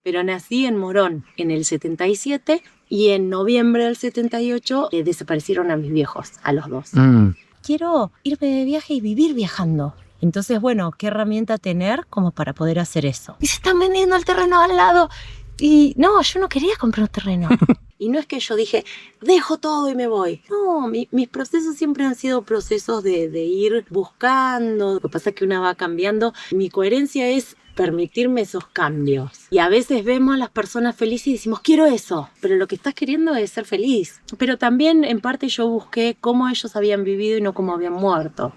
pero nací en Morón en el 77 y en noviembre del 78 desaparecieron a mis viejos, a los dos. Quiero irme de viaje y vivir viajando. Entonces, bueno, ¿qué herramienta tener como para poder hacer eso? Y se están vendiendo el terreno al lado. Y no, yo no quería comprar un terreno. Y no es que yo dije, dejo todo y me voy. No, mis procesos siempre han sido procesos de ir buscando. Lo que pasa es que una va cambiando. Mi coherencia es permitirme esos cambios. Y a veces vemos a las personas felices y decimos, quiero eso. Pero lo que estás queriendo es ser feliz. Pero también, en parte, yo busqué cómo ellos habían vivido y no cómo habían muerto.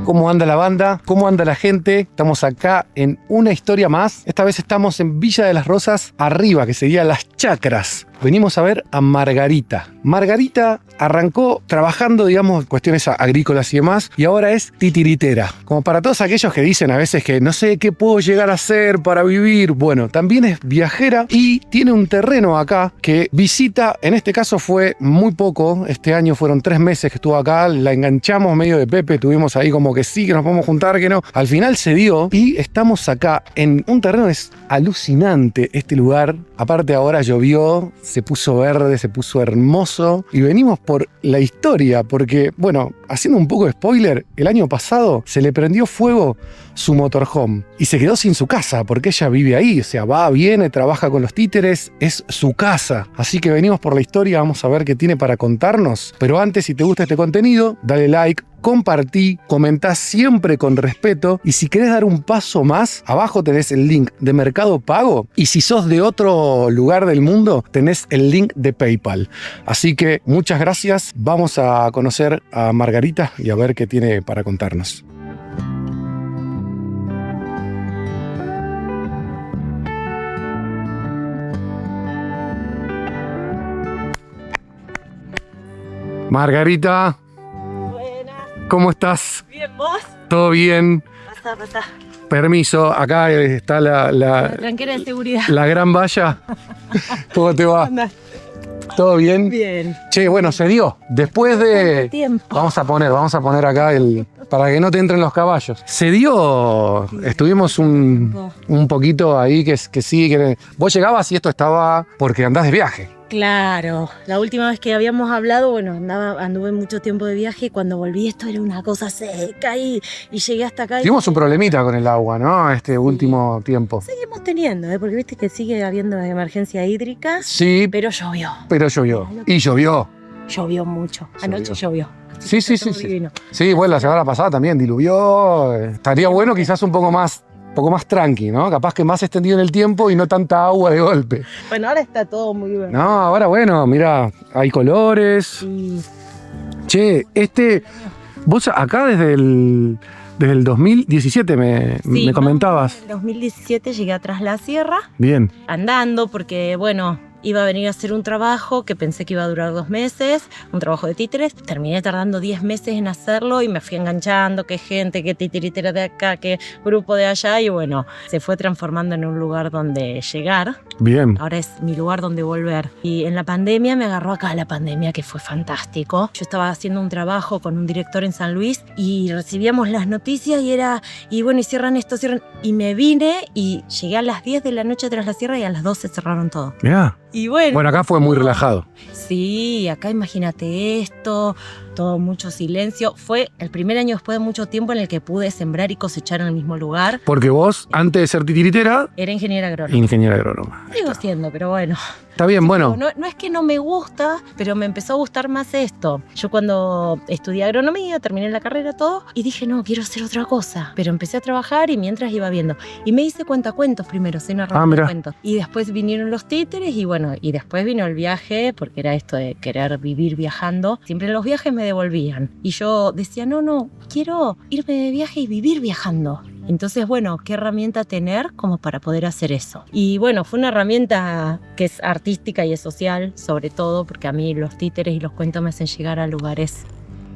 ¿Cómo anda la banda? ¿Cómo anda la gente? Estamos acá en una historia más. Esta vez estamos en Villa de las Rosas, arriba, que sería Las Chacras. Venimos a ver a Margarita. Margarita arrancó trabajando, digamos, cuestiones agrícolas y demás, y ahora es titiritera. Como para todos aquellos que dicen a veces que no sé qué puedo llegar a hacer para vivir. Bueno, también es viajera y tiene un terreno acá que visita. En este caso fue muy poco. Este año fueron 3 meses que estuvo acá. La enganchamos medio de Pepe. Tuvimos ahí como que sí, que nos podemos juntar, que no. Al final se dio y estamos acá en un terreno. Es alucinante este lugar. Aparte ahora llovió, se puso verde, se puso hermoso y venimos por la historia porque, bueno, haciendo un poco de spoiler, el año pasado se le prendió fuego su motorhome y se quedó sin su casa porque ella vive ahí, o sea, va, viene, trabaja con los títeres, es su casa. Así que venimos por la historia, vamos a ver qué tiene para contarnos. Pero antes, si te gusta este contenido, dale like, compartí, comentá siempre con respeto y si querés dar un paso más, abajo tenés el link de Mercado Pago y si sos de otro lugar del mundo, tenés el link de PayPal. Así que muchas gracias, vamos a conocer a Margarita y a ver qué tiene para contarnos. Margarita, ¿cómo estás? Bien, ¿vos? ¿Todo bien? Pasá. Permiso, acá está La tranquera de seguridad. la gran valla. ¿Cómo te va? Anda. ¿Todo bien? Bien. Che, bueno, se dio. Después de... Tiempo. Vamos a poner acá para que no te entren los caballos. Se dio... Estuvimos un poquito ahí que sí... Vos llegabas y esto estaba porque andás de viaje. Claro, la última vez que habíamos hablado, bueno, anduve mucho tiempo de viaje y cuando volví esto era una cosa seca y llegué hasta acá. Tuvimos un problemita con el agua, ¿no? Este último tiempo. Seguimos teniendo, porque viste que sigue habiendo emergencia hídrica. Sí. Pero llovió. Y llovió. Llovió mucho. Anoche llovió. Sí. Divino. Sí, bueno, la semana pasada también diluvió. Estaría bueno quizás un poco más tranqui, ¿no? Capaz que más extendido en el tiempo y no tanta agua de golpe. Bueno, ahora está todo muy bien. No, ahora bueno, mira, hay colores. Sí. Che, vos acá desde el 2017 me comentabas. En el 2017 llegué a Tras la Sierra. Bien. Andando porque, bueno, iba a venir a hacer un trabajo que pensé que iba a durar 2 meses, un trabajo de títeres. Terminé tardando 10 meses en hacerlo y me fui enganchando, qué gente, qué titiritera de acá, qué grupo de allá y bueno, se fue transformando en un lugar donde llegar. Bien. Ahora es mi lugar donde volver. Y en la pandemia me agarró acá la pandemia, que fue fantástico. Yo estaba haciendo un trabajo con un director en San Luis y recibíamos las noticias y bueno, y cierran esto, cierran. Y me vine y llegué a las 10 de la noche Tras la Sierra y a las 12 cerraron todo. Mirá. Y bueno, acá fue muy relajado. Sí, acá imagínate esto, todo mucho silencio. Fue el primer año después de mucho tiempo en el que pude sembrar y cosechar en el mismo lugar. Porque vos, antes de ser titiritera, era ingeniera agrónoma. Ingeniera agrónoma. Sigo siendo, pero bueno. Está bien, bueno. No es que no me gusta, pero me empezó a gustar más esto. Yo cuando estudié agronomía, terminé la carrera, todo, y dije, no, quiero hacer otra cosa. Pero empecé a trabajar y mientras iba viendo. Y me hice cuentacuentos primero, soy narradora de cuentos. Y después vinieron los títeres y bueno, y después vino el viaje, porque era esto de querer vivir viajando. Siempre en los viajes me devolvían. Y yo decía, no, quiero irme de viaje y vivir viajando. Entonces, bueno, ¿qué herramienta tener como para poder hacer eso? Y bueno, fue una herramienta que es artística y es social, sobre todo, porque a mí los títeres y los cuentos me hacen llegar a lugares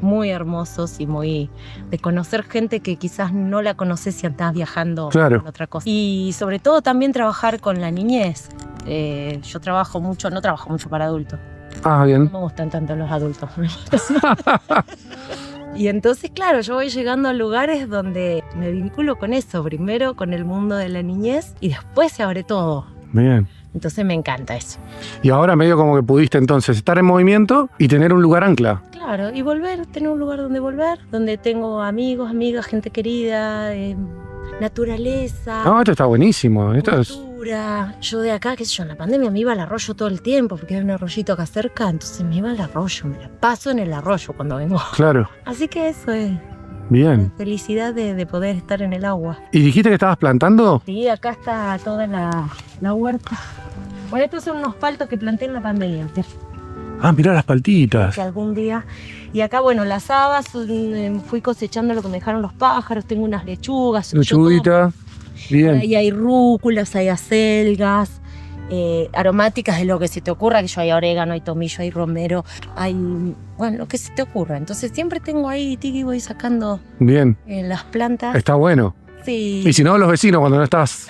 muy hermosos y muy de conocer gente que quizás no la conoces si andás viajando Claro. en otra cosa. Y sobre todo también trabajar con la niñez. Yo no trabajo mucho para adultos. Ah, bien. No me gustan tanto los adultos. Y entonces, claro, yo voy llegando a lugares donde me vinculo con eso. Primero con el mundo de la niñez y después se abre todo. Bien. Entonces me encanta eso. Y ahora medio como que pudiste entonces estar en movimiento y tener un lugar ancla. Claro, y tener un lugar donde volver, donde tengo amigos, amigas, gente querida, naturaleza, No, esto está buenísimo. Esto es... cultura. Yo de acá, qué sé yo, en la pandemia me iba al arroyo todo el tiempo porque hay un arroyito acá cerca, entonces me iba al arroyo, me la paso en el arroyo cuando vengo. Claro. Así que eso es Bien. la felicidad de poder estar en el agua. ¿Y dijiste que estabas plantando? Sí, acá está toda la huerta. Bueno, estos son unos paltos que planté en la pandemia. Ah, mirá las paltitas. Que algún día. Y acá, bueno, las habas, fui cosechando lo que me dejaron los pájaros, tengo unas lechugas. Lechuguita. Bien. Ahí hay rúculas, hay acelgas, aromáticas de lo que se te ocurra, que yo hay orégano, hay tomillo, hay romero, hay, bueno, lo que se te ocurra. Entonces siempre tengo ahí, tiki, voy sacando Bien. las plantas. Está bueno. Sí. Y si no, los vecinos cuando no estás...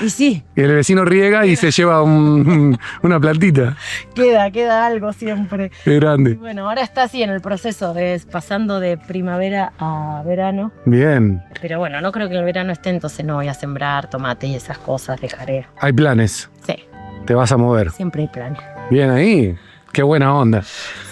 Y sí, el vecino riega y se lleva una plantita. queda algo siempre. Qué Y grande. bueno, ahora está así en el proceso de pasando de primavera a verano. Bien. Pero bueno, no creo que el verano esté, entonces no voy a sembrar tomate y esas cosas, dejaré. Hay planes. Sí, Te vas a mover. siempre hay planes. Bien ahí. Qué buena onda.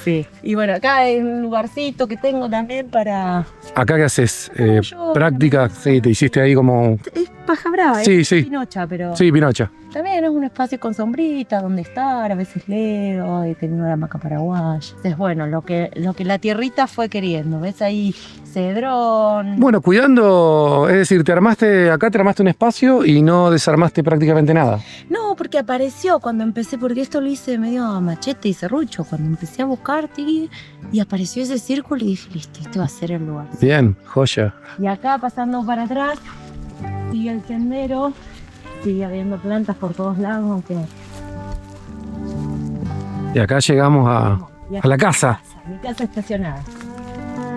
Sí. Y bueno, acá hay un lugarcito que tengo también para... ¿Acá qué haces? Yo- Práctica. Sí, te hiciste ahí como... Es paja brava, Sí, es sí. pinocha, pero Sí, pinocha. también es un espacio con sombrita donde estar, a veces leo, he tenido la hamaca paraguaya. Entonces, bueno, lo que la tierrita fue queriendo, ¿ves? Ahí cedrón. Bueno, cuidando, es decir, te armaste un espacio y no desarmaste prácticamente nada. No, porque apareció cuando empecé, porque esto lo hice medio a machete y serrucho, cuando empecé a buscar, y apareció ese círculo y dije, listo, este va a ser el lugar. Bien, joya. Y acá pasando para atrás, sigue el sendero, sigue habiendo plantas por todos lados, aunque... Y acá llegamos Y a la casa. Mi casa estacionada.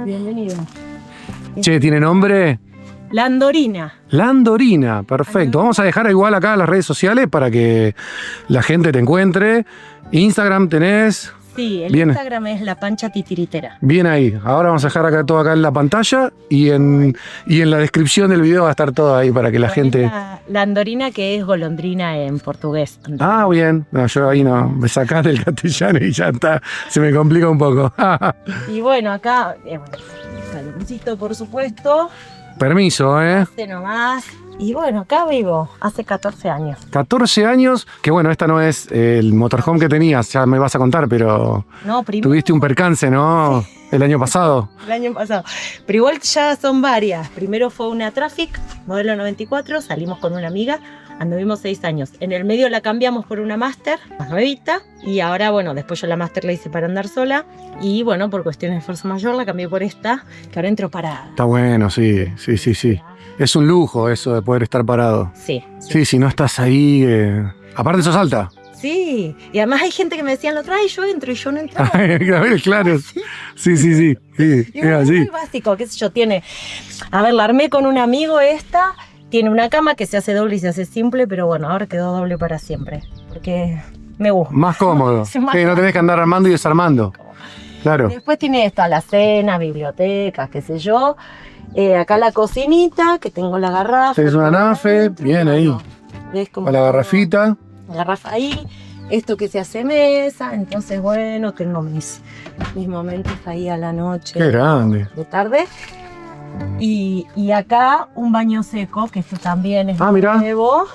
Bienvenido. Che, ¿tiene nombre? La Andorina. Landorina, perfecto. Vamos a dejar igual acá las redes sociales para que la gente te encuentre. Instagram tenés. Sí, el Bien. Instagram es La Pancha Titiritera. Bien ahí. Ahora vamos a dejar acá todo acá en la pantalla y en la descripción del video va a estar todo ahí para que la gente... La Andorina, que es golondrina en portugués. Ah, bien. No, yo ahí no. Me sacás del castellano y ya está. Se me complica un poco. Y bueno, acá, saloncito, por supuesto. Permiso, ¿eh? Hace nomás. Y bueno, acá vivo hace 14 años. 14 años. Que bueno, esta no es el motorhome que tenías, ya me vas a contar, pero No, primero tuviste un percance, ¿no? El año pasado. el año pasado. Pero igual ya son varias. Primero fue una Traffic, modelo 94, salimos con una amiga, anduvimos 6 años. En el medio la cambiamos por una Master, más nuevita, y ahora, bueno, después yo la Master la hice para andar sola, y bueno, por cuestiones de fuerza mayor la cambié por esta, que ahora entro parada. Está bueno, sí. Es un lujo eso de poder estar parado. Sí. Sí, si no estás ahí... Aparte sos alta. Sí, y además hay gente que me decía, lo trae, yo entro y yo no entro. Claro. Sí, Y es bueno, es así. muy básico, qué sé yo, tiene... A ver, la armé con un amigo esta, tiene una cama que se hace doble y se hace simple, pero bueno, ahora quedó doble para siempre, porque me gusta. Más cómodo. Sí, más Sí, no tenés que andar armando y desarmando. Claro. Después tiene esto, la cena, biblioteca, qué sé yo. Acá la cocinita, que tengo la garrafa. Es una nafe, bien ahí. ¿Ves cómo Con la garrafita. La garrafa ahí, esto que se hace mesa, entonces bueno, tengo mis momentos ahí a la noche. Qué grande. De tarde. Y acá un baño seco, que esto también es mirá. nuevo.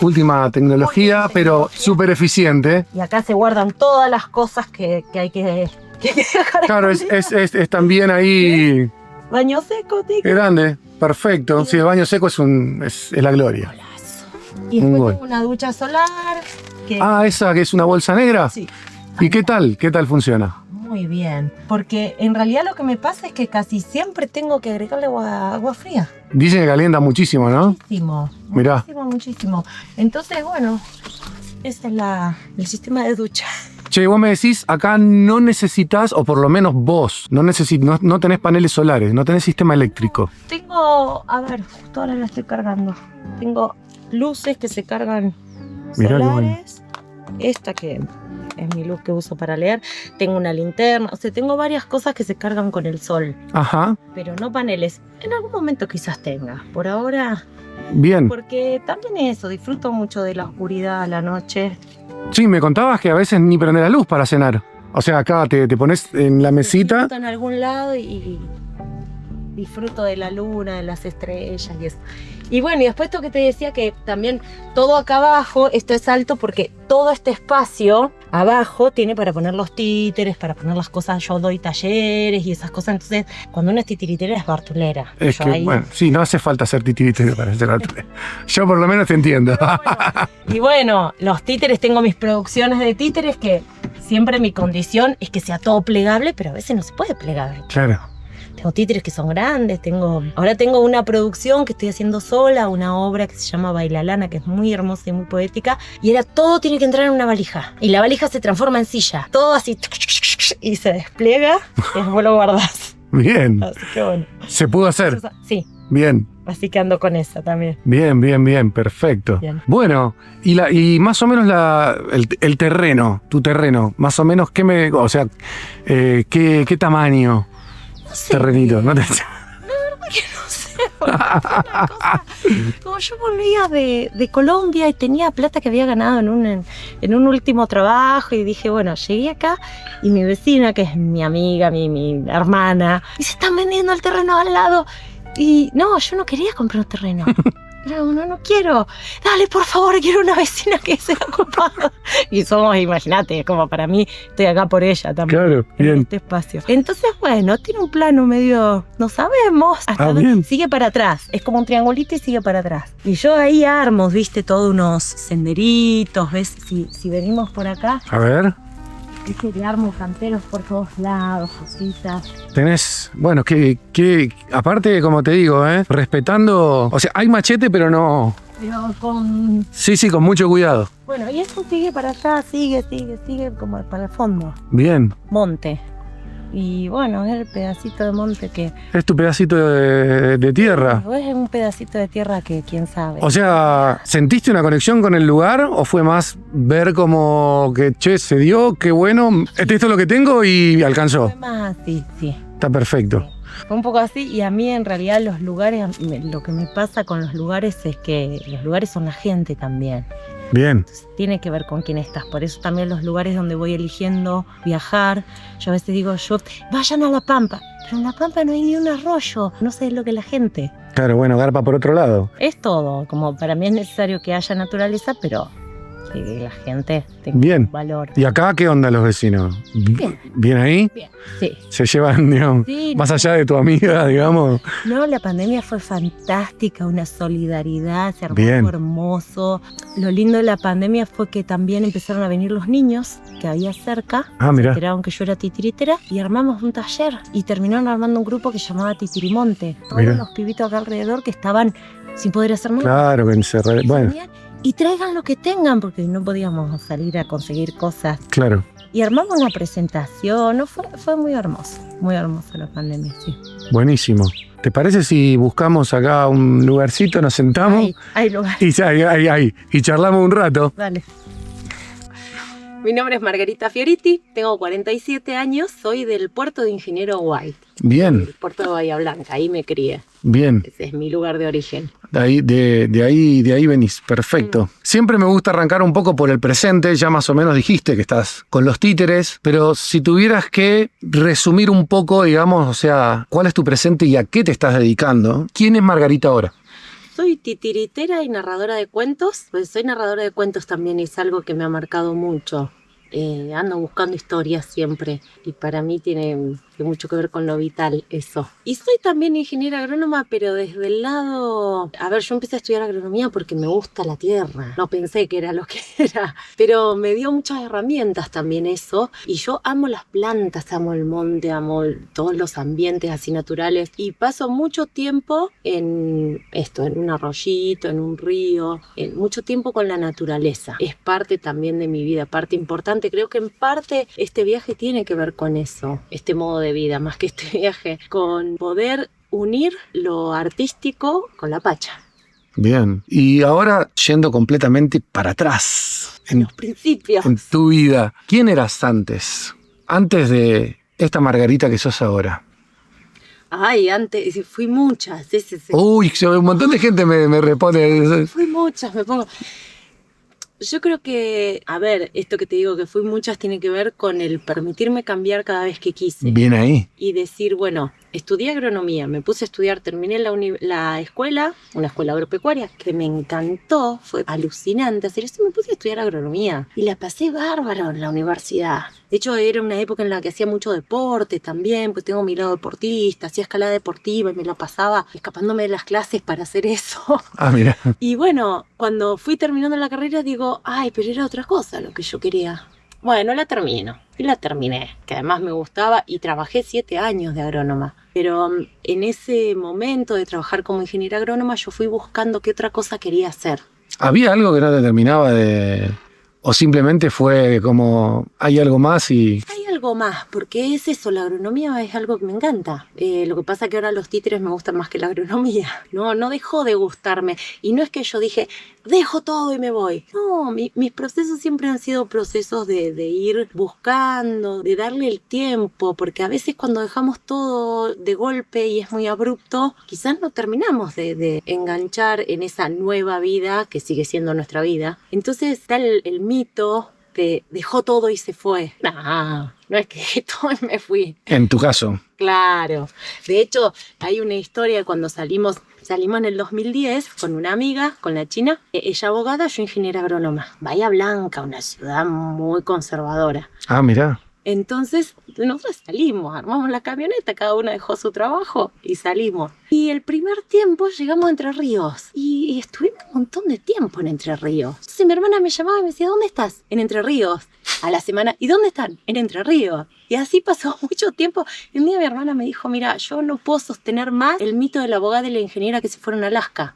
Última tecnología, pero súper eficiente. Y acá se guardan todas las cosas que hay que dejar. Claro, es también ahí. Baño seco, tic. Qué grande. Perfecto. Sí, el baño seco es la gloria. Y Un después gol. tengo una ducha solar. Que Esa que es una bolsa negra. sí, ¿Y qué tal? ¿Qué tal funciona? muy bien. Porque en realidad lo que me pasa es que casi siempre tengo que agregarle agua fría. Dicen que calienta muchísimo, ¿no? Muchísimo. Mirá. Muchísimo. Entonces, bueno, ese es el sistema de ducha. Che, vos me decís, acá no necesitas, o por lo menos vos, no tenés paneles solares, no tenés sistema eléctrico. Tengo, a ver, justo ahora la estoy cargando. Tengo luces que se cargan Mirá qué solares. Esta que es mi luz que uso para leer. Tengo una linterna, o sea, tengo varias cosas que se cargan con el sol. Ajá. Pero no paneles. En algún momento quizás tenga. Por ahora, Bien. porque también eso, disfruto mucho de la oscuridad a la noche. Sí, me contabas que a veces ni prendés la luz para cenar. O sea, acá te pones en la mesita. Disfruto en algún lado y disfruto de la luna, de las estrellas y eso. Y bueno, y después esto que te decía que también todo acá abajo, esto es alto porque todo este espacio abajo tiene para poner los títeres, para poner las cosas, yo doy talleres y esas cosas, entonces cuando uno es titiritera es bartulera. Es Yo que, ahí- bueno, sí, no hace falta ser titiritero para ser bartulera. Yo por lo menos te entiendo. Y bueno, los títeres, tengo mis producciones de títeres que siempre mi condición es que sea todo plegable, pero a veces no se puede plegar. Claro. Tengo títeres que son grandes, ahora tengo una producción que estoy haciendo sola, una obra que se llama Bailalana, que es muy hermosa y muy poética, y todo tiene que entrar en una valija, y la valija se transforma en silla, todo así, y se despliega, y después lo guardas. Bien. Así que bueno. Se pudo hacer. Sí, Bien. así que ando con esa también. Bien, perfecto. Bien. Bueno, y más o menos el terreno, tu terreno, más o menos, ¿qué tamaño? No sé. Terrenito, ¿no? No sé, porque fue una cosa, como yo volvía de Colombia y tenía plata que había ganado en un último trabajo y dije, bueno, llegué acá y mi vecina, que es mi amiga, mi hermana, y se están vendiendo el terreno al lado. Y no, yo no quería comprar un terreno. Era uno, no quiero. Dale, por favor, quiero una vecina que sea ocupada. Y somos, imagínate, como para mí, estoy acá por ella también. Claro, En bien. este espacio. Entonces, bueno, tiene un plano medio, no sabemos. Hasta bien. sigue para atrás. Es como un triangulito y sigue para atrás. Y yo ahí armo, viste, todos unos senderitos, ves, si venimos por acá, A ver, viste, le armo canteros por todos lados, cositas. tenés, bueno, que aparte, como te digo, respetando, o sea, hay machete, pero no. Pero con... Sí, con mucho cuidado. Bueno, y eso sigue para allá, sigue, como para el fondo. Bien. Monte. Y bueno, es el pedacito de monte que... Es tu pedacito de tierra. Es un pedacito de tierra que quién sabe. O sea, ¿sentiste una conexión con el lugar o fue más ver como que, che, se dio, qué bueno, esto es lo que tengo y alcanzó? Fue más así, sí. Está perfecto. Fue un poco así y a mí en realidad los lugares, lo que me pasa con los lugares es que los lugares son la gente también. Bien. Entonces, tiene que ver con quién estás. Por eso también los lugares donde voy eligiendo viajar, yo a veces digo, vayan a La Pampa. Pero en La Pampa no hay ni un arroyo, no sé lo que la gente. Claro, bueno, garpa por otro lado. Es todo, como para mí es necesario que haya naturaleza, pero que la gente tenga Bien. valor. ¿Y acá qué onda los vecinos? Bien. ¿Bien ahí? Bien, sí. Se llevan, digamos, Sí, más no. allá de tu amiga, digamos. No, la pandemia fue fantástica, una solidaridad, se armó Bien. algo hermoso. Lo lindo de la pandemia fue que también empezaron a venir los niños que había cerca. Ah, Se mirá. enteraron que yo era titiritera y armamos un taller y terminaron armando un grupo que se llamaba Titirimonte. Todos Mirá. los pibitos acá alrededor que estaban sin poder hacer nada. Claro, que encerré. Bueno, Y traigan lo que tengan porque no podíamos salir a conseguir cosas. claro. Y armamos una presentación, ¿no? Fue muy hermosa la pandemia, sí. Buenísimo. ¿Te parece si buscamos acá un lugarcito, nos sentamos Hay lugar. y y charlamos un rato? Dale. Mi nombre es Margarita Fioriti, tengo 47 años, soy del puerto de Ingeniero White, Bien, el puerto de Bahía Blanca, ahí me crié, bien. ese es mi lugar de origen. De ahí venís, perfecto. Siempre me gusta arrancar un poco por el presente, ya más o menos dijiste que estás con los títeres, pero si tuvieras que resumir un poco, digamos, o sea, ¿cuál es tu presente y a qué te estás dedicando? ¿Quién es Margarita ahora? Soy titiritera y narradora de cuentos, pues soy narradora de cuentos también, es algo que me ha marcado mucho. Ando buscando historias siempre y para mí tiene mucho que ver con lo vital eso. Y soy también ingeniera agrónoma, pero desde el lado... A ver, yo empecé a estudiar agronomía porque me gusta la tierra. No pensé que era lo que era, pero me dio muchas herramientas también eso. Y yo amo las plantas, amo el monte, amo todos los ambientes así naturales. Y paso mucho tiempo en esto, en un arroyito, en un río, mucho tiempo con la naturaleza. Es parte también de mi vida, parte importante interesante. Creo que en parte este viaje tiene que ver con eso, este modo de vida, más que este viaje, con poder unir lo artístico con la pacha. Bien. Y ahora, yendo completamente para atrás, En los principios. en tu vida, ¿quién eras antes? Antes de esta Margarita que sos ahora. Ay, antes, fui muchas. Uy, un montón de gente me responde. Fui muchas, me pongo... Yo creo que, a ver, esto que te digo que fui muchas tiene que ver con el permitirme cambiar cada vez que quise. Bien ahí. Y decir, bueno, estudié agronomía, me puse a estudiar, terminé la escuela, una escuela agropecuaria, que me encantó, fue alucinante hacer eso, me puse a estudiar agronomía. Y la pasé bárbaro en la universidad. De hecho, era una época en la que hacía mucho deporte también, pues tengo mi lado deportista, hacía escalada deportiva y me la pasaba escapándome de las clases para hacer eso. Ah, mira. Y bueno, cuando fui terminando la carrera digo, ay, pero era otra cosa lo que yo quería. Bueno, la termino. Y la terminé, que además me gustaba y trabajé 7 años de agrónoma. Pero en ese momento de trabajar como ingeniera agrónoma yo fui buscando qué otra cosa quería hacer. ¿Había algo que no te terminaba de...? ¿O simplemente fue como, hay algo más y...? Hay algo más, porque es eso, la agronomía es algo que me encanta. Lo que pasa es que ahora los títeres me gustan más que la agronomía. No dejó de gustarme. Y no es que yo dije, dejo todo y me voy. No, mis procesos siempre han sido procesos de ir buscando, de darle el tiempo, porque a veces cuando dejamos todo de golpe y es muy abrupto, quizás no terminamos de enganchar en esa nueva vida que sigue siendo nuestra vida. Entonces está el mito de dejó todo y se fue. No es que dejé todo y me fui. En tu caso. Claro. De hecho, hay una historia cuando salimos en el 2010 con una amiga, con la China. Ella abogada, yo ingeniera agrónoma. Bahía Blanca, una ciudad muy conservadora. Ah, mirá. Entonces, nosotros salimos, armamos la camioneta, cada una dejó su trabajo y salimos. Y el primer tiempo llegamos a Entre Ríos y estuvimos un montón de tiempo en Entre Ríos. Entonces mi hermana me llamaba y me decía, ¿dónde estás? En Entre Ríos. A la semana, ¿y dónde están? En Entre Ríos. Y así pasó mucho tiempo. Y un día mi hermana me dijo, mira, yo no puedo sostener más el mito de la abogada y la ingeniera que se fueron a Alaska.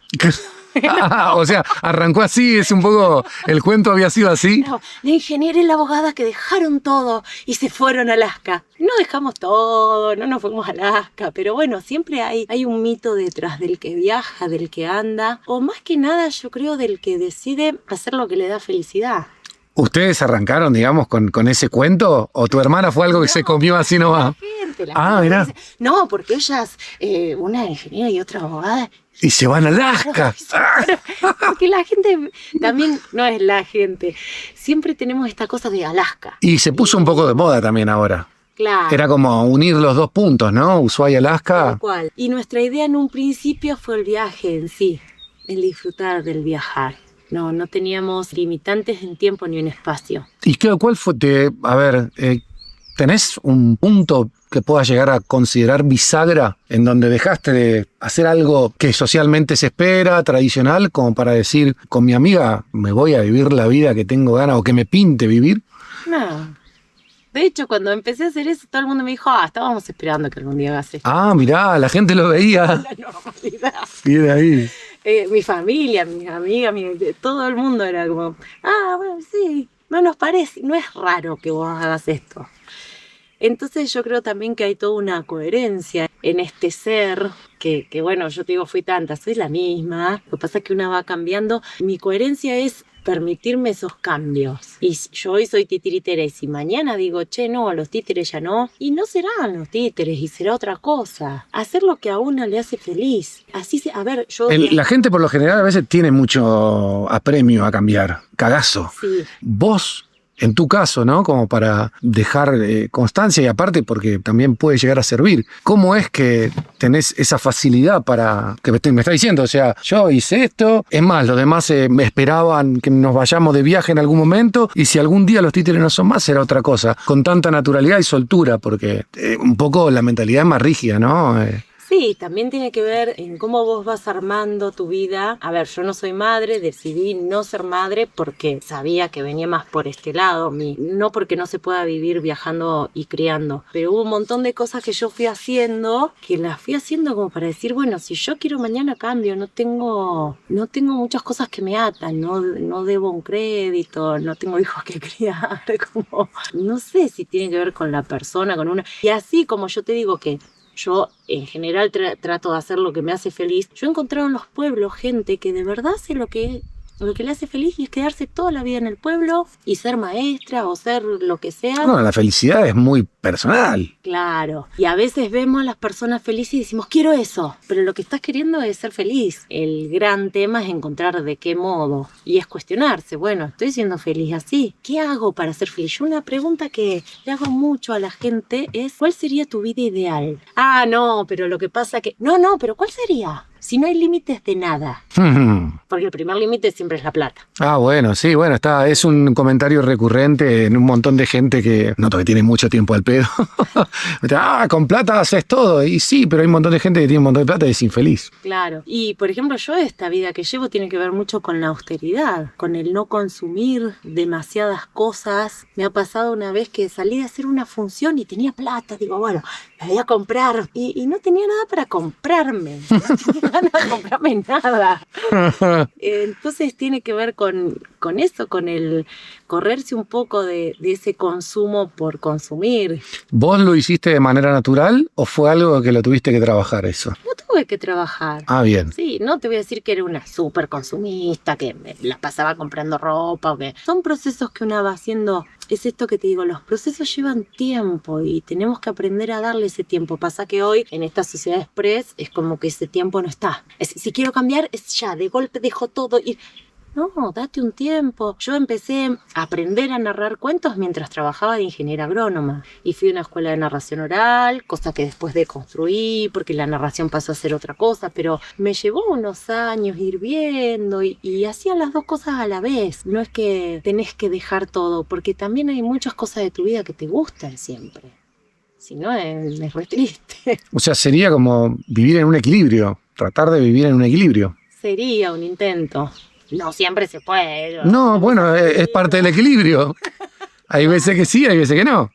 O sea, arrancó así, es un poco, el cuento había sido así. No, la ingeniera y la abogada que dejaron todo y se fueron a Alaska. No dejamos todo, no nos fuimos a Alaska, pero bueno, siempre hay un mito detrás del que viaja, del que anda, o más que nada yo creo del que decide hacer lo que le da felicidad. ¿Ustedes arrancaron, digamos, con ese cuento? ¿O tu hermana fue algo que se comió así nomás? La gente mirá. dice, no, porque ellas, una ingeniera y otra abogada. Y se van a Alaska. Porque la gente también no es la gente. Siempre tenemos esta cosa de Alaska. Y se puso un poco de moda también ahora. Claro. Era como unir los dos puntos, ¿no? Ushuaia, Alaska. Tal cual. Y nuestra idea en un principio fue el viaje en sí, el disfrutar del viajar. No teníamos limitantes en tiempo ni en espacio. ¿Y cuál fue? ¿Tenés un punto que puedas llegar a considerar bisagra en donde dejaste de hacer algo que socialmente se espera, tradicional, como para decir, con mi amiga me voy a vivir la vida que tengo ganas o que me pinte vivir? No. De hecho, cuando empecé a hacer eso, todo el mundo me dijo, estábamos esperando que algún día hagas esto. Mirá, la gente lo veía. La normalidad. Bien ahí. Mi familia, mis amigas, todo el mundo era como, bueno, sí, no nos parece, no es raro que vos hagas esto. Entonces yo creo también que hay toda una coherencia en este ser, que bueno, yo te digo, fui tanta, soy la misma, lo que pasa es que una va cambiando. Mi coherencia es permitirme esos cambios. Y yo hoy soy titiritera y si mañana digo, no, los títeres ya no, y no serán los títeres y será otra cosa. Hacer lo que a uno le hace feliz. Así a ver, yo... La gente por lo general a veces tiene mucho apremio a cambiar. Cagazo. Sí. Vos... En tu caso, ¿no? Como para dejar constancia y aparte porque también puede llegar a servir. ¿Cómo es que tenés esa facilidad para... que me está diciendo, o sea, yo hice esto, es más, los demás me esperaban que nos vayamos de viaje en algún momento y si algún día los títeres no son más, será otra cosa. Con tanta naturalidad y soltura, porque un poco la mentalidad es más rígida, ¿no? Sí, también tiene que ver en cómo vos vas armando tu vida. A ver, yo no soy madre, decidí no ser madre porque sabía que venía más por este lado, no porque no se pueda vivir viajando y criando, pero hubo un montón de cosas que yo fui haciendo, que las fui haciendo como para decir, bueno, si yo quiero mañana cambio, no tengo muchas cosas que me atan, no debo un crédito, no tengo hijos que criar, como, no sé si tiene que ver con la persona, con una... Y así como yo te digo que yo en general trato de hacer lo que me hace feliz, yo he encontrado en los pueblos gente que de verdad hace lo que le hace feliz y es quedarse toda la vida en el pueblo y ser maestra o ser lo que sea. No, la felicidad es muy personal. Claro. Y a veces vemos a las personas felices y decimos, quiero eso, pero lo que estás queriendo es ser feliz. El gran tema es encontrar de qué modo y es cuestionarse, bueno, estoy siendo feliz así, ¿qué hago para ser feliz? Yo una pregunta que le hago mucho a la gente es, ¿cuál sería tu vida ideal? Ah, no, pero lo que pasa que... No, pero ¿cuál sería? Si no hay límites de nada. Porque el primer límite siempre es la plata. Ah, bueno, sí, bueno, es un comentario recurrente en un montón de gente que noto que tiene mucho tiempo al pedo. Con plata haces todo. Y sí, pero hay un montón de gente que tiene un montón de plata y es infeliz. Claro. Y, por ejemplo, yo esta vida que llevo tiene que ver mucho con la austeridad, con el no consumir demasiadas cosas. Me ha pasado una vez que salí a hacer una función y tenía plata. Digo, bueno, me voy a comprar. Y no tenía nada para comprarme. No tenía ganas de comprarme nada. Entonces tiene que ver con eso, con el correrse un poco de ese consumo por consumir. ¿Vos lo hiciste de manera natural o fue algo que lo tuviste que trabajar eso? No tuve que trabajar. Ah, bien. Sí, no te voy a decir que era una súper consumista, que me la pasaba comprando ropa o que... Son procesos que uno va haciendo. Es esto que te digo, los procesos llevan tiempo y tenemos que aprender a darle ese tiempo. Pasa que hoy, en esta sociedad express, es como que ese tiempo no está. Si quiero cambiar, es ya, de golpe dejo todo y... No, date un tiempo. Yo empecé a aprender a narrar cuentos mientras trabajaba de ingeniera agrónoma. Y fui a una escuela de narración oral, cosa que después deconstruí porque la narración pasó a ser otra cosa, pero me llevó unos años ir viendo y hacía las dos cosas a la vez. No es que tenés que dejar todo, porque también hay muchas cosas de tu vida que te gustan siempre. Si no, es re triste. O sea, sería como vivir en un equilibrio, tratar de vivir en un equilibrio. Sería un intento. No siempre se puede. No, bueno, es parte del equilibrio. Hay veces que sí, hay veces que no.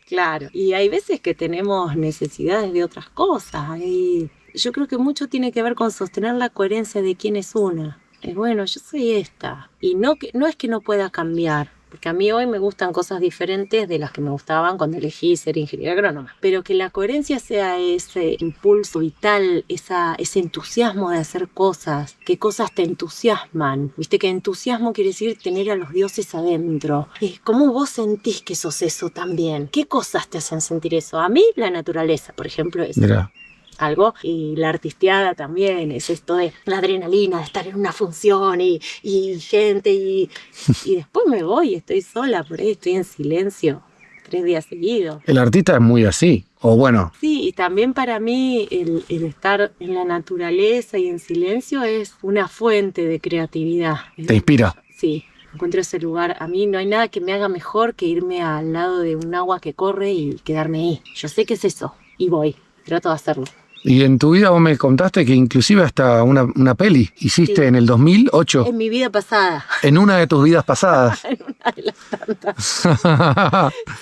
Claro, y hay veces que tenemos necesidades de otras cosas. Y yo creo que mucho tiene que ver con sostener la coherencia de quién es una. Es bueno, yo soy esta. Y no es que no pueda cambiar. Porque a mí hoy me gustan cosas diferentes de las que me gustaban cuando elegí ser ingeniera agrónoma. Pero que la coherencia sea ese impulso vital, ese entusiasmo de hacer cosas. ¿Qué cosas te entusiasman? Viste que entusiasmo quiere decir tener a los dioses adentro. ¿Cómo vos sentís que sos eso también? ¿Qué cosas te hacen sentir eso? A mí la naturaleza, por ejemplo, es... Mira. Algo, y la artisteada también es esto de la adrenalina de estar en una función y gente y después me voy, estoy sola por ahí, estoy en silencio 3 días seguidos. El artista es muy así, o bueno. Sí, y también para mí el estar en la naturaleza y en silencio es una fuente de creatividad. ¿Te inspira? Sí, encuentro ese lugar. A mí no hay nada que me haga mejor que irme al lado de un agua que corre y quedarme ahí. Yo sé que es eso y voy, trato de hacerlo. Y en tu vida vos me contaste que inclusive hasta una peli hiciste en el 2008. En mi vida pasada. En una de tus vidas pasadas. En una de las tantas.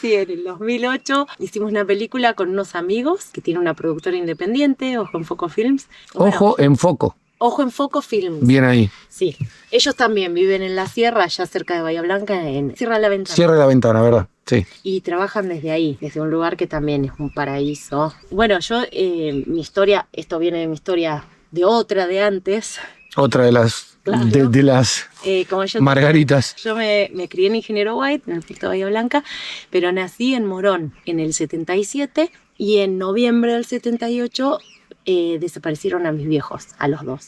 Sí, en el 2008 hicimos una película con unos amigos que tiene una productora independiente, Ojo en Foco Films. Ojo en Foco. Ojo en Foco Films. Bien ahí. Sí. Ellos también viven en la sierra, allá cerca de Bahía Blanca, en Sierra de la Ventana. Sierra de la Ventana, ¿verdad? Sí. Y trabajan desde ahí, desde un lugar que también es un paraíso. Bueno, yo, mi historia, esto viene de mi historia de otra de antes. Otra de las, claro, de las como yo, margaritas. Yo me crié en Ingeniero White, en el puerto de Bahía Blanca, pero nací en Morón en el 77 y en noviembre del 78 desaparecieron a mis viejos, a los dos.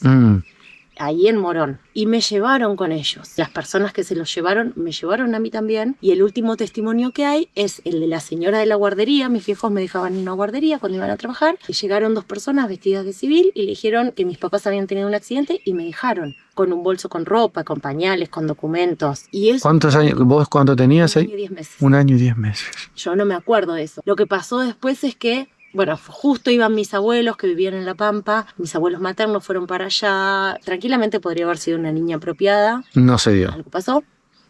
Ahí en Morón, y me llevaron con ellos. Las personas que se los llevaron, me llevaron a mí también, y el último testimonio que hay es el de la señora de la guardería. Mis viejos me dejaban en una guardería cuando iban a trabajar, y llegaron 2 personas vestidas de civil, y le dijeron que mis papás habían tenido un accidente, y me dejaron con un bolso con ropa, con pañales, con documentos. Y eso, ¿cuántos años? ¿Vos cuánto tenías ahí? 1 año y 10 meses. 1 año y 10 meses. Yo no me acuerdo de eso. Lo que pasó después es que bueno, justo iban mis abuelos que vivían en La Pampa, mis abuelos maternos fueron para allá. Tranquilamente podría haber sido una niña apropiada. No se dio. Algo pasó,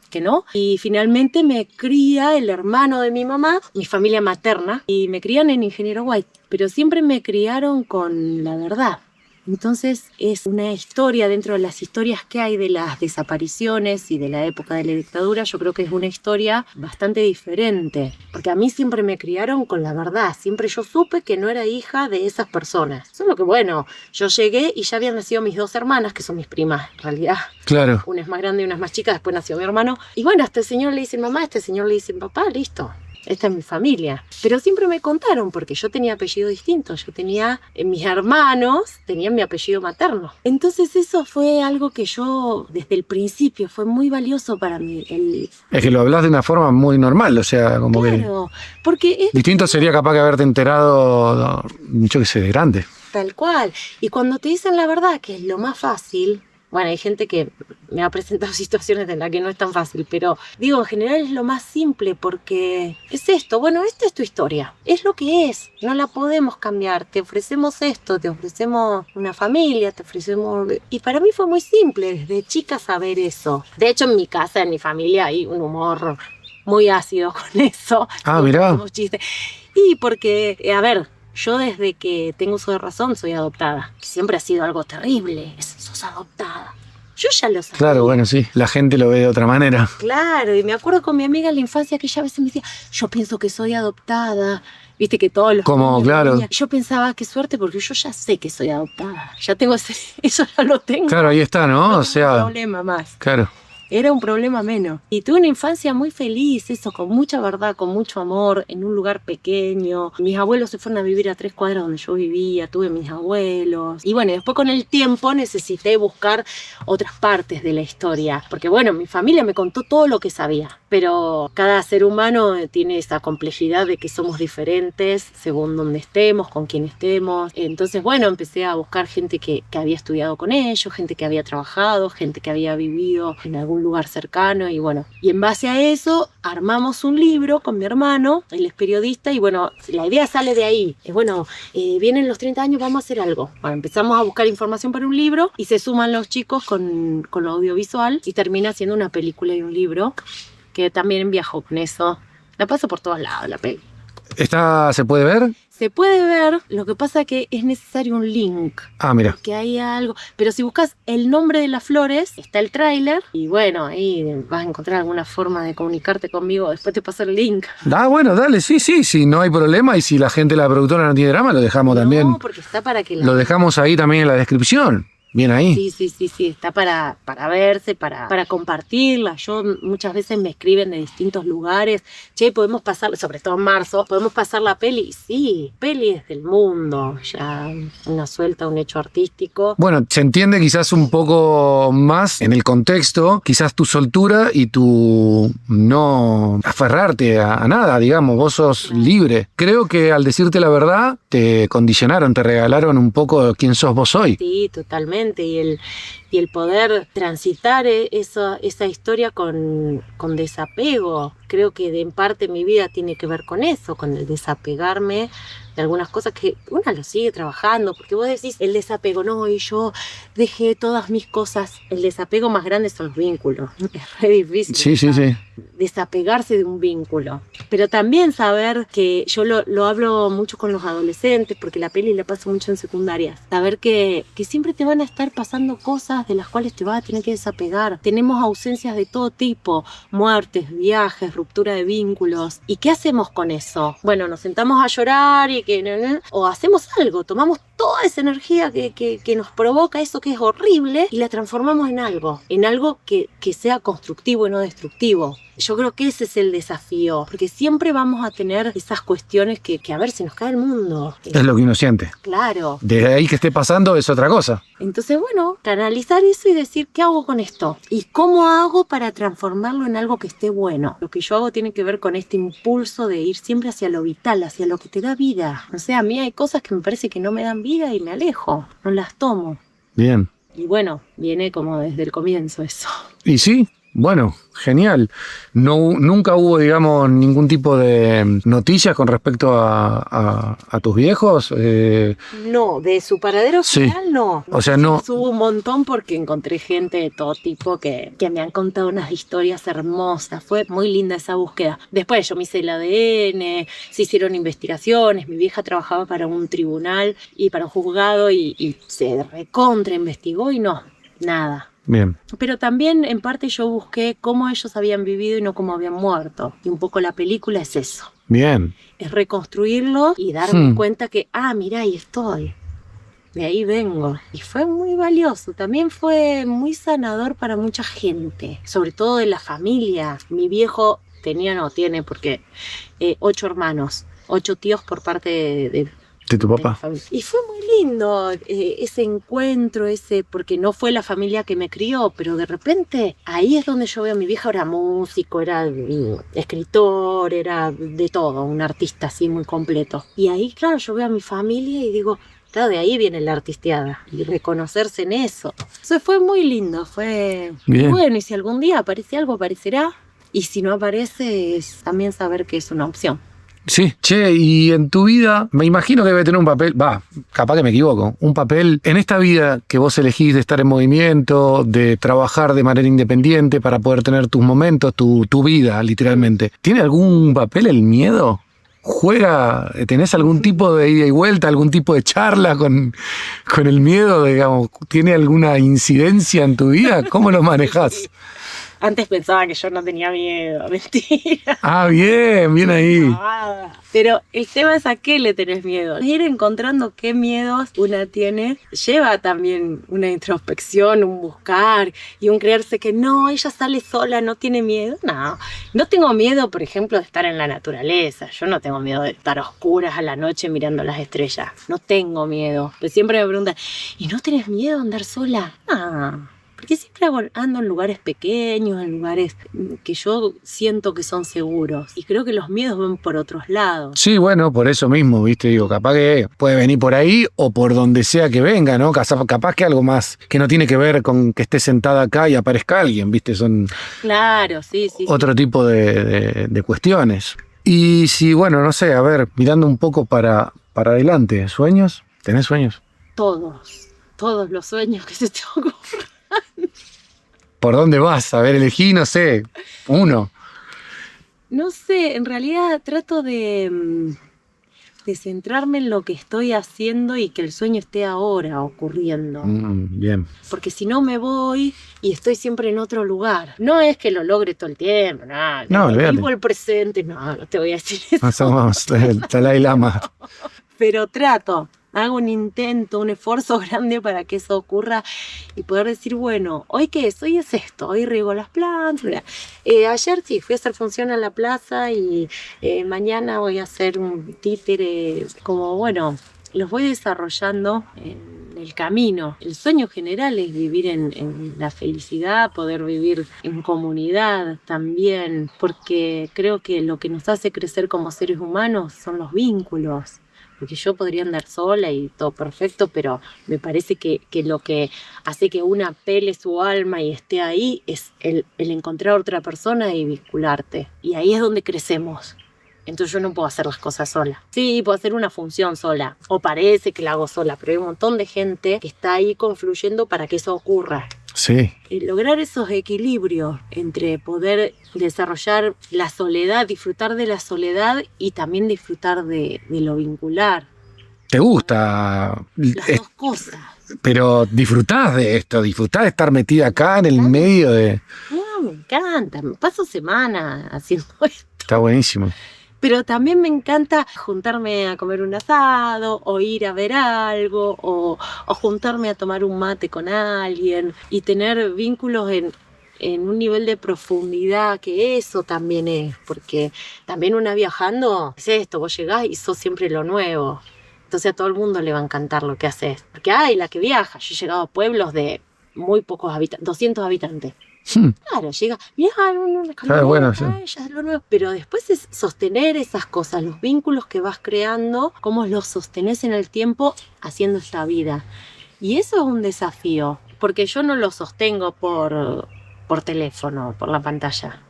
que no. Y finalmente me cría el hermano de mi mamá, mi familia materna, y me crían en Ingeniero White, pero siempre me criaron con la verdad. Entonces es una historia dentro de las historias que hay de las desapariciones y de la época de la dictadura. Yo creo que es una historia bastante diferente, porque a mí siempre me criaron con la verdad. Siempre yo supe que no era hija de esas personas. Solo que bueno, yo llegué y ya habían nacido mis 2 hermanas, que son mis primas en realidad. Claro. Una es más grande y una es más chica, después nació mi hermano. Y bueno, a este señor le dicen mamá, a este señor le dicen papá, listo. Esta es mi familia. Pero siempre me contaron, porque yo tenía apellido distinto. Yo tenía, mis hermanos tenían mi apellido materno. Entonces eso fue algo que yo, desde el principio, fue muy valioso para mí. Es que lo hablas de una forma muy normal, o sea, como claro, porque es distinto sería capaz que haberte enterado, yo qué sé, de grande. Tal cual. Y cuando te dicen la verdad, que es lo más fácil. Bueno, hay gente que me ha presentado situaciones en las que no es tan fácil, pero digo, en general es lo más simple porque es esto. Bueno, esta es tu historia, es lo que es, no la podemos cambiar. Te ofrecemos esto, te ofrecemos una familia, te ofrecemos... Y para mí fue muy simple desde chica saber eso. De hecho, en mi casa, en mi familia, hay un humor muy ácido con eso. Ah, mirá. Y porque, a ver... Yo desde que tengo uso de razón soy adoptada. Siempre ha sido algo terrible. Sos adoptada. Yo ya lo sabía. Claro, bueno, sí. La gente lo ve de otra manera. Claro, y me acuerdo con mi amiga en la infancia que ella a veces me decía, yo pienso que soy adoptada. Viste que todos los... Como, claro. Yo pensaba, qué suerte, porque yo ya sé que soy adoptada. Ya tengo eso ya lo tengo. Claro, ahí está, ¿no? No o sea... un problema más. Claro. Era un problema menos. Y tuve una infancia muy feliz, eso, con mucha verdad, con mucho amor, en un lugar pequeño. Mis abuelos se fueron a vivir a 3 cuadras donde yo vivía, tuve mis abuelos. Y bueno, después con el tiempo necesité buscar otras partes de la historia. Porque bueno, mi familia me contó todo lo que sabía. Pero cada ser humano tiene esa complejidad de que somos diferentes según donde estemos, con quién estemos. Entonces, bueno, empecé a buscar gente que había estudiado con ellos, gente que había trabajado, gente que había vivido en algún lugar cercano y bueno, y en base a eso armamos un libro con mi hermano, él es periodista y bueno, la idea sale de ahí, bueno, vienen los 30 años, vamos a hacer algo. Bueno, empezamos a buscar información para un libro y se suman los chicos con lo audiovisual y termina siendo una película y un libro que también viajó con eso, la paso por todos lados la peli. ¿Se puede ver? Se puede ver, lo que pasa que es necesario un link. Ah, mira. Que hay algo. Pero si buscas el nombre de las flores, está el tráiler. Y bueno, ahí vas a encontrar alguna forma de comunicarte conmigo. Después te paso el link. Ah, bueno, dale, sí, no hay problema. Y si la gente de la productora no tiene drama, lo dejamos también. No, porque está para que Lo dejamos ahí también en la descripción. Bien ahí. Sí, está para verse, para compartirla. Yo muchas veces me escriben de distintos lugares, che, podemos pasar, sobre todo en marzo, podemos pasar la peli. Sí, peli es del mundo, ya una suelta, un hecho artístico. Bueno, se entiende quizás un poco más en el contexto, quizás tu soltura y tu no aferrarte a nada, digamos, vos sos libre. Creo que al decirte la verdad, te condicionaron, te regalaron un poco quién sos vos hoy. Sí, totalmente. Y el poder transitar esa historia con desapego. Creo que en parte mi vida tiene que ver con eso, con el desapegarme de algunas cosas que una lo sigue trabajando, porque vos decís el desapego, no, y yo dejé todas mis cosas. El desapego más grande son los vínculos. Es re difícil. Sí. Desapegarse de un vínculo. Pero también saber que yo lo hablo mucho con los adolescentes, porque la peli la paso mucho en secundarias. Saber que siempre te van a estar pasando cosas de las cuales te vas a tener que desapegar. Tenemos ausencias de todo tipo, muertes, viajes, ruptura de vínculos. ¿Y qué hacemos con eso? Bueno, nos sentamos a llorar y o hacemos algo, tomamos toda esa energía que nos provoca eso que es horrible y la transformamos en algo que sea constructivo y no destructivo. Yo creo que ese es el desafío, porque siempre vamos a tener esas cuestiones que a ver, se nos cae el mundo. Es lo que uno siente. Claro. De ahí que esté pasando es otra cosa. Entonces, bueno, canalizar eso y decir, ¿qué hago con esto? ¿Y cómo hago para transformarlo en algo que esté bueno? Lo que yo hago tiene que ver con este impulso de ir siempre hacia lo vital, hacia lo que te da vida. O sea, a mí hay cosas que me parece que no me dan vida y me alejo, no las tomo. Bien. Y bueno, viene como desde el comienzo eso. Y sí. Bueno, Genial. No, nunca hubo, digamos, ningún tipo de noticias con respecto a tus viejos. No, de su paradero Sí. final no. O sea, no. Hubo un montón porque encontré gente de todo tipo que me han contado unas historias hermosas. Fue muy linda esa búsqueda. Después yo me hice el ADN, se hicieron investigaciones. Mi vieja trabajaba para un tribunal y para un juzgado y se recontra investigó y no, nada. Bien. Pero también en parte yo busqué cómo ellos habían vivido y no cómo habían muerto. Y un poco la película es eso. Bien. Es reconstruirlo y darme cuenta que, mirá, ahí estoy. De ahí vengo. Y fue muy valioso. También fue muy sanador para mucha gente. Sobre todo de la familia. Mi viejo tiene, porque 8 hermanos. 8 tíos por parte de tu papá. Y fue muy lindo ese encuentro, porque no fue la familia que me crió, pero de repente ahí es donde yo veo a mi vieja. Era músico, era escritor, era de todo, un artista así muy completo. Y ahí, claro, yo veo a mi familia y digo, claro, de ahí viene la artisteada y reconocerse en eso. Eso fue muy lindo, fue bien. Bueno, y si algún día aparece algo, aparecerá. Y si no aparece, es también saber que es una opción. Sí, che, y en tu vida, me imagino que debe tener un papel, capaz que me equivoco, un papel en esta vida que vos elegís de estar en movimiento, de trabajar de manera independiente para poder tener tus momentos, tu vida, literalmente. ¿Tiene algún papel el miedo? ¿Tenés algún tipo de ida y vuelta, algún tipo de charla con el miedo, digamos? ¿Tiene alguna incidencia en tu vida? ¿Cómo lo manejás? Antes pensaba que yo no tenía miedo, mentira. Bien ahí. Pero el tema es a qué le tenés miedo. Ir encontrando qué miedos una tiene lleva también una introspección, un buscar y un creerse que no, ella sale sola, no tiene miedo. No tengo miedo, por ejemplo, de estar en la naturaleza. Yo no tengo miedo de estar a oscuras a la noche mirando las estrellas. No tengo miedo. Pero siempre me preguntan, ¿y no tenés miedo de andar sola? Porque siempre ando en lugares pequeños, en lugares que yo siento que son seguros. Y creo que los miedos van por otros lados. Sí, bueno, por eso mismo, viste, digo, capaz que puede venir por ahí o por donde sea que venga, ¿no? Capaz que algo más que no tiene que ver con que esté sentada acá y aparezca alguien, viste, son... Claro, sí. Otro tipo de cuestiones. Y si, bueno, no sé, a ver, mirando un poco para adelante, ¿sueños? ¿Tenés sueños? Todos los sueños que se te ocurran. ¿Por dónde vas? A ver, elegí, no sé, uno. No sé, en realidad trato de centrarme en lo que estoy haciendo y que el sueño esté ahora ocurriendo. Bien. Porque si no me voy y estoy siempre en otro lugar. No es que lo logre todo el tiempo, no, vivo el presente, no te voy a decir eso. No somos el Dalai Lama. Pero hago un intento, un esfuerzo grande para que eso ocurra y poder decir, bueno, ¿hoy qué es? Hoy es esto, hoy riego las plantas. Ayer sí, fui a hacer función a la plaza y mañana voy a hacer un títere, los voy desarrollando en el camino. El sueño general es vivir en la felicidad, poder vivir en comunidad también, porque creo que lo que nos hace crecer como seres humanos son los vínculos. Porque yo podría andar sola y todo perfecto, pero me parece que lo que hace que una pele su alma y esté ahí es el encontrar a otra persona y vincularte. Y ahí es donde crecemos. Entonces yo no puedo hacer las cosas sola. Sí, puedo hacer una función sola, o parece que la hago sola, pero hay un montón de gente que está ahí confluyendo para que eso ocurra. Sí. Lograr esos equilibrios entre poder desarrollar la soledad, disfrutar de la soledad y también disfrutar de lo vincular. ¿Te gusta? Las dos cosas. Pero disfrutás de esto, disfrutás de estar metida acá en el medio de... No, me encanta, me paso semanas haciendo esto. Está buenísimo. Pero también me encanta juntarme a comer un asado, o ir a ver algo, o juntarme a tomar un mate con alguien y tener vínculos en un nivel de profundidad, que eso también es, porque también una viajando es esto, vos llegás y sos siempre lo nuevo. Entonces a todo el mundo le va a encantar lo que haces. Porque la que viaja, yo he llegado a pueblos de muy pocos habitantes, 200 habitantes. Claro, llega, una camioneta, bueno, sí. Ya es lo nuevo. Pero después es sostener esas cosas, los vínculos que vas creando, cómo los sostenés en el tiempo haciendo esta vida. Y eso es un desafío, porque yo no lo sostengo por por teléfono, por la pantalla.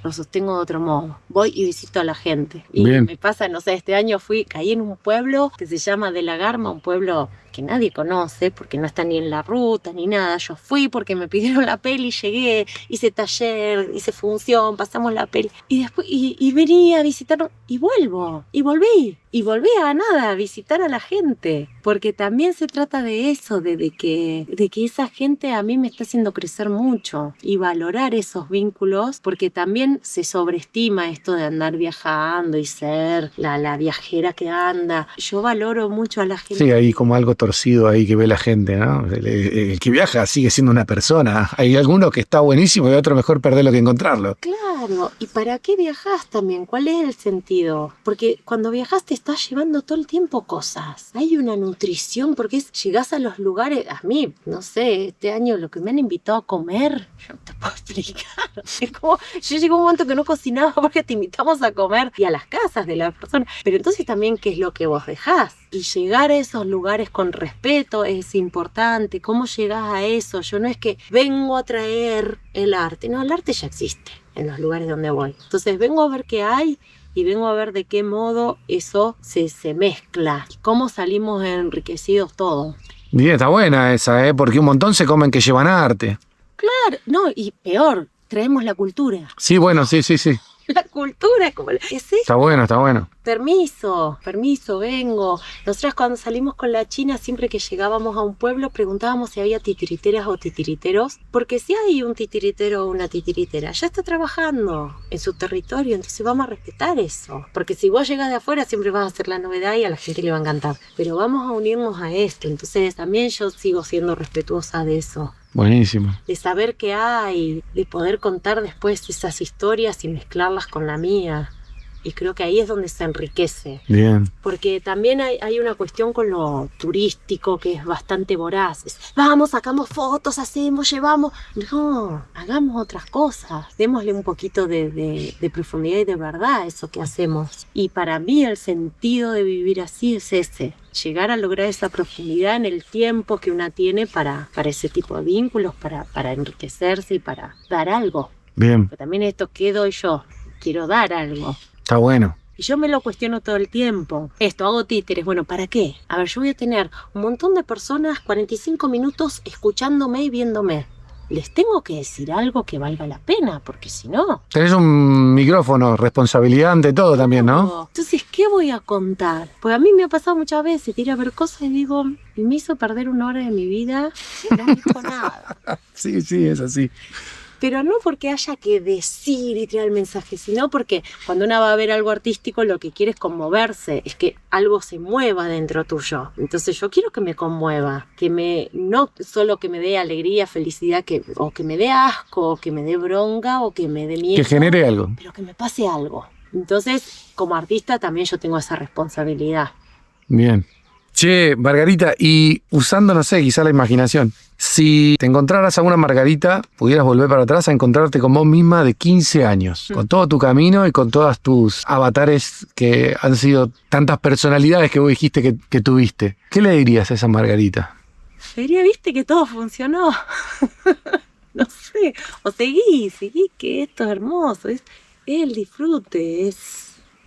Lo sostengo de otro modo. Voy y visito a la gente. Y Bien. me pasa, no sé, este año caí en un pueblo que se llama De la Garma, un pueblo que nadie conoce porque no está ni en la ruta ni nada. Yo fui porque me pidieron la peli, llegué, hice taller, hice función, pasamos la peli. Y después, y venía a visitar y vuelvo. Y volví a nada, a visitar a la gente. Porque también se trata de eso, de que esa gente a mí me está haciendo crecer mucho. Y valorar esos vínculos, porque también se sobreestima esto de andar viajando y ser la viajera que anda. Yo valoro mucho a la gente. Sí, hay como algo torcido ahí que ve la gente, ¿no? El que viaja sigue siendo una persona. Hay alguno que está buenísimo y otro mejor perderlo que encontrarlo. Claro, ¿y para qué viajás también? ¿Cuál es el sentido? Porque cuando viajás te estás llevando todo el tiempo cosas. Hay una nutrición, porque llegás a los lugares, a mí, no sé, este año lo que me han invitado a comer, yo no te puedo explicar. Es como, yo llegué a un momento que no cocinaba porque te invitamos a comer y a las casas de la persona. Pero entonces también, ¿qué es lo que vos dejás? Y llegar a esos lugares con respeto es importante. ¿Cómo llegás a eso? Yo no es que vengo a traer el arte. No, el arte ya existe en los lugares donde voy. Entonces vengo a ver qué hay y vengo a ver de qué modo eso se mezcla. Cómo salimos enriquecidos todos. Bien, está buena esa, porque un montón se comen que llevan arte. Claro, no, y peor, traemos la cultura. Sí, bueno, sí. La cultura es como... ¿Es eso? Está bueno. Permiso, vengo. Nosotras cuando salimos con la China, siempre que llegábamos a un pueblo, preguntábamos si había titiriteras o titiriteros, porque si hay un titiritero o una titiritera, ya está trabajando en su territorio, entonces vamos a respetar eso. Porque si vos llegas de afuera, siempre vas a hacer la novedad y a la gente le va a encantar. Pero vamos a unirnos a esto, entonces también yo sigo siendo respetuosa de eso. Buenísimo. De saber qué hay, de poder contar después esas historias y mezclarlas con la mía. Y creo que ahí es donde se enriquece. Bien. Porque también hay una cuestión con lo turístico que es bastante voraz. Vamos, sacamos fotos, hacemos, llevamos. No, hagamos otras cosas. Démosle un poquito de profundidad y de verdad a eso que hacemos. Y para mí el sentido de vivir así es ese. Llegar a lograr esa profundidad en el tiempo que una tiene para ese tipo de vínculos, para enriquecerse y para dar algo. Bien. Pero también esto, ¿qué doy yo? Quiero dar algo. Está bueno. Y yo me lo cuestiono todo el tiempo. Esto, hago títeres. Bueno, ¿para qué? A ver, yo voy a tener un montón de personas 45 minutos escuchándome y viéndome. Les tengo que decir algo que valga la pena, porque si no... Tenés un micrófono, responsabilidad ante todo también, ¿no? Entonces, ¿qué voy a contar? Pues a mí me ha pasado muchas veces ir a ver cosas y digo, me hizo perder 1 hora de mi vida y no me dijo nada. Sí, es así. Pero no porque haya que decir y tirar el mensaje, sino porque cuando uno va a ver algo artístico lo que quiere es conmoverse, es que algo se mueva dentro tuyo. Entonces yo quiero que me conmueva, no solo que me dé alegría, felicidad, o que me dé asco, o que me dé bronca, o que me dé miedo. Que genere algo. Pero que me pase algo. Entonces, como artista también yo tengo esa responsabilidad. Bien. Che, Margarita, y usando, no sé, quizá la imaginación, si te encontraras a una Margarita, pudieras volver para atrás a encontrarte con vos misma de 15 años, con todo tu camino y con todas tus avatares que han sido tantas personalidades que vos dijiste que tuviste, ¿qué le dirías a esa Margarita? Diría, viste que todo funcionó. No sé, o seguí, que esto es hermoso, es el disfrute,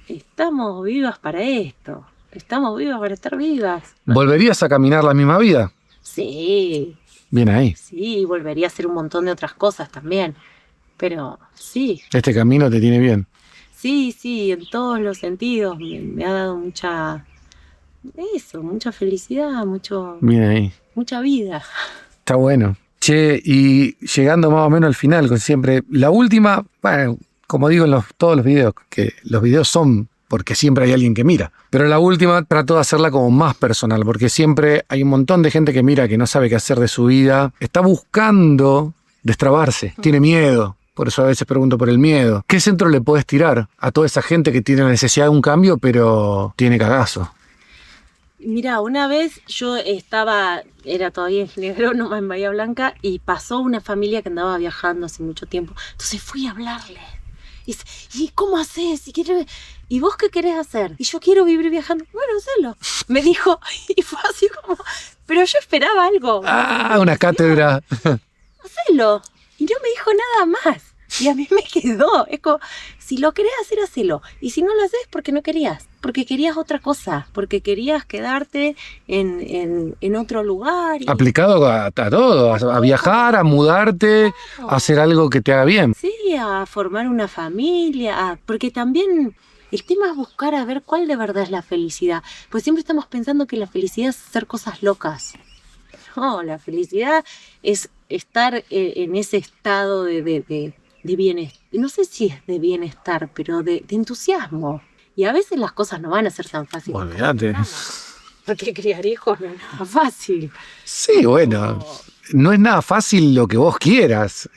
estamos vivas para esto. Estamos vivas para estar vivas. ¿Volverías a caminar la misma vida? Sí. Bien ahí. Sí, volvería a hacer un montón de otras cosas también. Pero sí. Este camino te tiene bien. Sí, en todos los sentidos. Me ha dado mucha felicidad, Bien ahí. mucha vida. Está bueno. Che, y llegando más o menos al final, con siempre, la última, bueno, como digo en todos los videos, que los videos son porque siempre hay alguien que mira. Pero la última trato de hacerla como más personal, porque siempre hay un montón de gente que mira, que no sabe qué hacer de su vida, está buscando destrabarse, tiene miedo. Por eso a veces pregunto por el miedo. ¿Qué centro le podés tirar a toda esa gente que tiene necesidad de un cambio, pero tiene cagazo? Mira, una vez yo era todavía ingeniero agrónoma en Bahía Blanca y pasó una familia que andaba viajando hace mucho tiempo. Entonces fui a hablarle. ¿Y cómo haces? ¿Y vos qué querés hacer? Y yo quiero vivir viajando. Bueno, hacelo. Me dijo, y fue así como, pero yo esperaba algo. Una cátedra. Hacelo. Y no me dijo nada más. Y a mí me quedó. Es como, si lo querés hacer, hacelo. Y si no lo haces, porque no querías. Porque querías otra cosa. Porque querías quedarte en otro lugar. Aplicado a todo, a viajar, a mudarte, a hacer algo que te haga bien. Sí, a formar una familia. Porque también el tema es buscar a ver cuál de verdad es la felicidad. Pues siempre estamos pensando que la felicidad es hacer cosas locas. No, la felicidad es estar en ese estado de bienestar. No sé si es de bienestar, pero de entusiasmo. Y a veces las cosas no van a ser tan fáciles. Olvídate. Porque criar hijos no es nada fácil. Sí, bueno, no es nada fácil lo que vos quieras.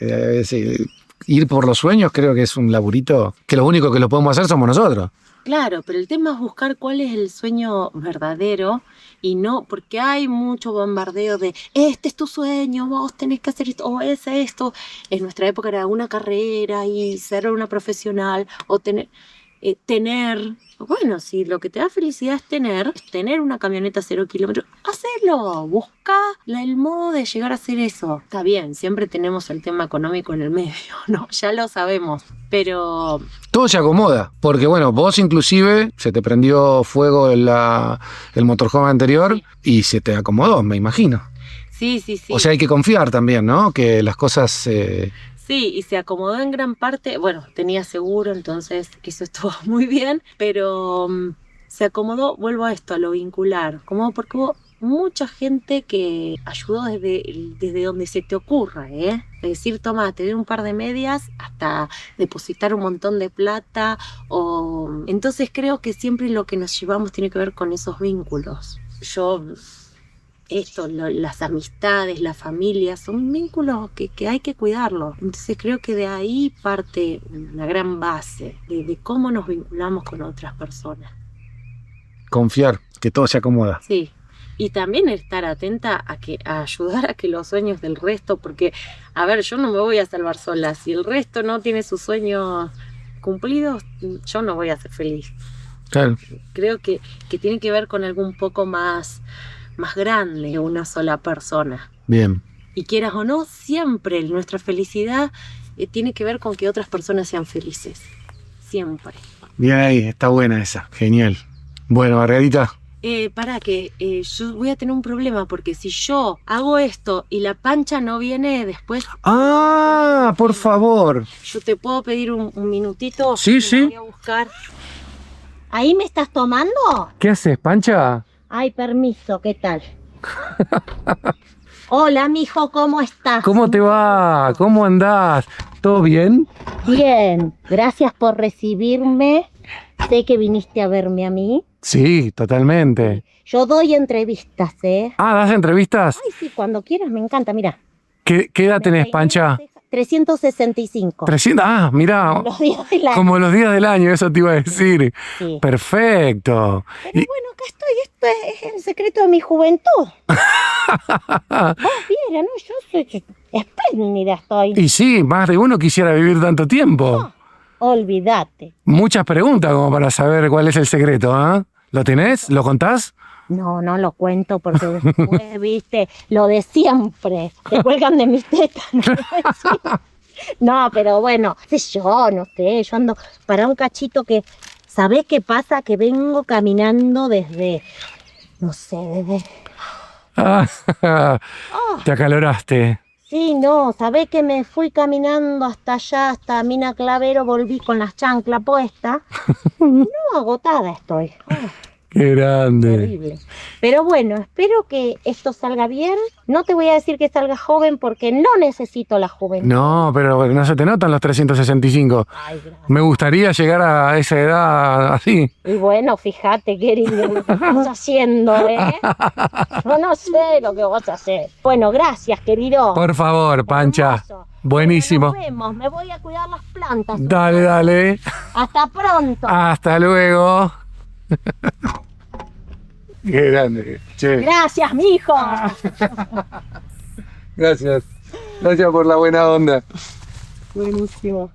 Ir por los sueños creo que es un laburito que lo único que lo podemos hacer somos nosotros. Claro, pero el tema es buscar cuál es el sueño verdadero y no, porque hay mucho bombardeo de este es tu sueño, vos tenés que hacer esto, o es esto. En nuestra época era una carrera y ser una profesional o tener, bueno, si lo que te da felicidad es tener una camioneta 0 kilómetros, hacelo, busca el modo de llegar a hacer eso. Está bien, siempre tenemos el tema económico en el medio, ¿no? Ya lo sabemos, pero Todo se acomoda, porque bueno, vos inclusive se te prendió fuego el motorhome anterior y se te acomodó, me imagino. sí. O sea, hay que confiar también, ¿no? Que las cosas... Sí, y se acomodó en gran parte, bueno, tenía seguro, entonces eso estuvo muy bien, pero se acomodó, vuelvo a esto, a lo vincular, como porque hubo mucha gente que ayudó desde donde se te ocurra, ¿eh? Es decir, toma, te doy un par de medias hasta depositar un montón de plata, entonces creo que siempre lo que nos llevamos tiene que ver con esos vínculos. Las amistades, la familia, son vínculos que hay que cuidarlos. Entonces creo que de ahí parte una gran base de cómo nos vinculamos con otras personas. Confiar, que todo se acomoda. Sí, y también estar atenta a ayudar a que los sueños del resto, porque, a ver, yo no me voy a salvar sola. Si el resto no tiene sus sueños cumplidos, yo no voy a ser feliz. Claro. Creo que tiene que ver con algo un poco más grande que una sola persona. Bien. Y quieras o no, siempre nuestra felicidad tiene que ver con que otras personas sean felices. Siempre. Bien ahí, está buena esa. Genial. Bueno, Margarita. Yo voy a tener un problema porque si yo hago esto y la Pancha no viene después... Ah, por favor. ¿Yo te puedo pedir un minutito? Sí, sí. Voy a buscar. ¿Ahí me estás tomando? ¿Qué haces, Pancha? Ay, permiso, ¿qué tal? Hola, mijo, ¿cómo estás? ¿Cómo te va? ¿Cómo andás? ¿Todo bien? Bien, gracias por recibirme. Sé que viniste a verme a mí. Sí, totalmente. Yo doy entrevistas, ¿eh? Ah, ¿das entrevistas? Ay, sí, cuando quieras, me encanta, mira. ¿Qué edad tenés, Pancha? 365. 300. Ah, mirá. Los días del año. Como los días del año, eso te iba a decir. Sí. Perfecto. Pero bueno, acá estoy. Esto es el secreto de mi juventud. Vos vieras, ¿no? Yo soy espléndida estoy. Y sí, más de uno quisiera vivir tanto tiempo. No, olvídate. Muchas preguntas como para saber cuál es el secreto, ¿ah? ¿Lo tenés? ¿Lo contás? No lo cuento porque después, viste, lo de siempre. Te cuelgan de mis tetas. No, pero bueno, no sé, yo ando para un cachito que... ¿Sabés qué pasa? Que vengo caminando desde... No sé, desde... Te acaloraste. Sí, no, ¿sabés que me fui caminando hasta allá, hasta Mina Clavero, volví con las chanclas puestas? No, agotada estoy. Qué grande. Terrible. Pero bueno, espero que esto salga bien. No te voy a decir que salga joven porque no necesito la juventud. No, pero no se te notan los 365. Ay, gracias. Me gustaría llegar a esa edad así. Y bueno, fíjate, querido, lo que estás haciendo, ¿eh? Yo no sé lo que vas a hacer. Bueno, gracias, querido. Por favor, Pancha. Hermoso. Buenísimo. Bueno, nos vemos, me voy a cuidar las plantas. Dale, dale. Hasta pronto. Hasta luego. Qué grande. Che. Gracias, mijo. Gracias. Gracias por la buena onda. Buenísimo.